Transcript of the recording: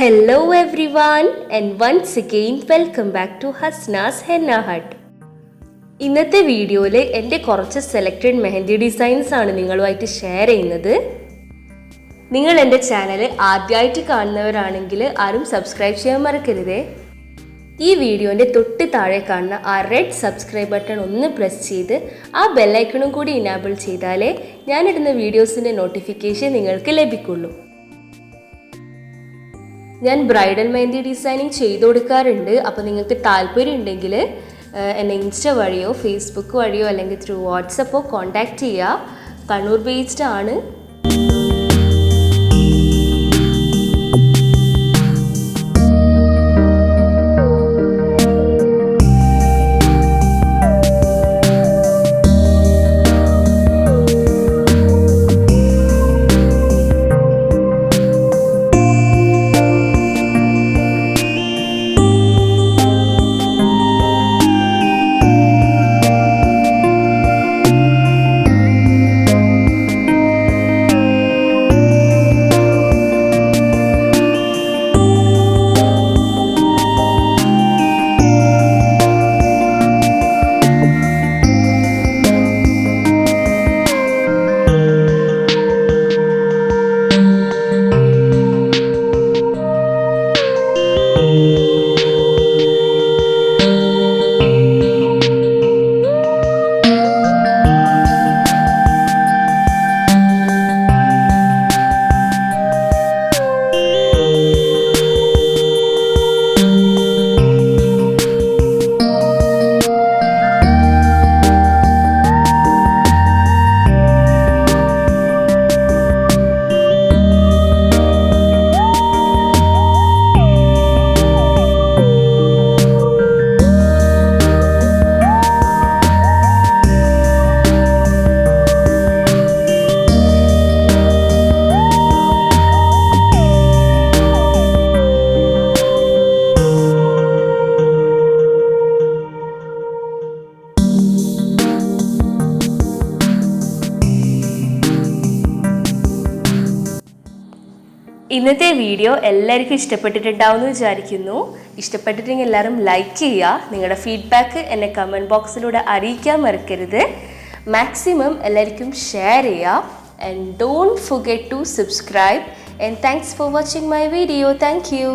Hello everyone and once again welcome back to Hasna's Henna Hut. ഇന്നത്തെ വീഡിയോയിൽ എൻ്റെ കുറച്ച് സെലക്റ്റഡ് മെഹന്തി ഡിസൈൻസ് ആണ് നിങ്ങളുമായിട്ട് ഷെയർ ചെയ്യുന്നത്. നിങ്ങൾ എൻ്റെ ചാനൽ ആദ്യമായിട്ട് കാണുന്നവരാണെങ്കിൽ ആരും സബ്സ്ക്രൈബ് ചെയ്യാൻ മറക്കരുതേ. ഈ വീഡിയോൻ്റെ തൊട്ട് താഴെ കാണുന്ന ആ റെഡ് സബ്സ്ക്രൈബ് ബട്ടൺ ഒന്ന് പ്രസ് ചെയ്ത് ആ ബെല്ലൈക്കണും കൂടി ഇനാബിൾ ചെയ്താലേ ഞാനിടുന്ന വീഡിയോസിൻ്റെ നോട്ടിഫിക്കേഷൻ നിങ്ങൾക്ക് ലഭിക്കുള്ളൂ. ഞാൻ ബ്രൈഡൽ മെഹന്തി ഡിസൈനിങ് ചെയ്തു കൊടുക്കാറുണ്ട്. അപ്പോൾ നിങ്ങൾക്ക് താല്പര്യം ഉണ്ടെങ്കിൽ എന്നെ ഇൻസ്റ്റ വഴിയോ ഫേസ്ബുക്ക് വഴിയോ അല്ലെങ്കിൽ ത്രൂ വാട്സപ്പോ കോൺടാക്റ്റ് ചെയ്യുക. കണ്ണൂർ ബേസ്ഡ് ആണ്. ഇന്നത്തെ വീഡിയോ എല്ലാവർക്കും ഇഷ്ടപ്പെട്ടിട്ടുണ്ടാവുമെന്ന് വിചാരിക്കുന്നു. ഇഷ്ടപ്പെട്ടിട്ടുണ്ടെങ്കിൽ എല്ലാവരും ലൈക്ക് ചെയ്യുക. നിങ്ങളുടെ ഫീഡ്ബാക്ക് എന്നെ കമൻറ്റ് ബോക്സിലൂടെ അറിയിക്കാൻ മറക്കരുത്. മാക്സിമം എല്ലാവർക്കും ഷെയർ ചെയ്യുക. And don't forget to subscribe. And thanks for watching my video. Thank U.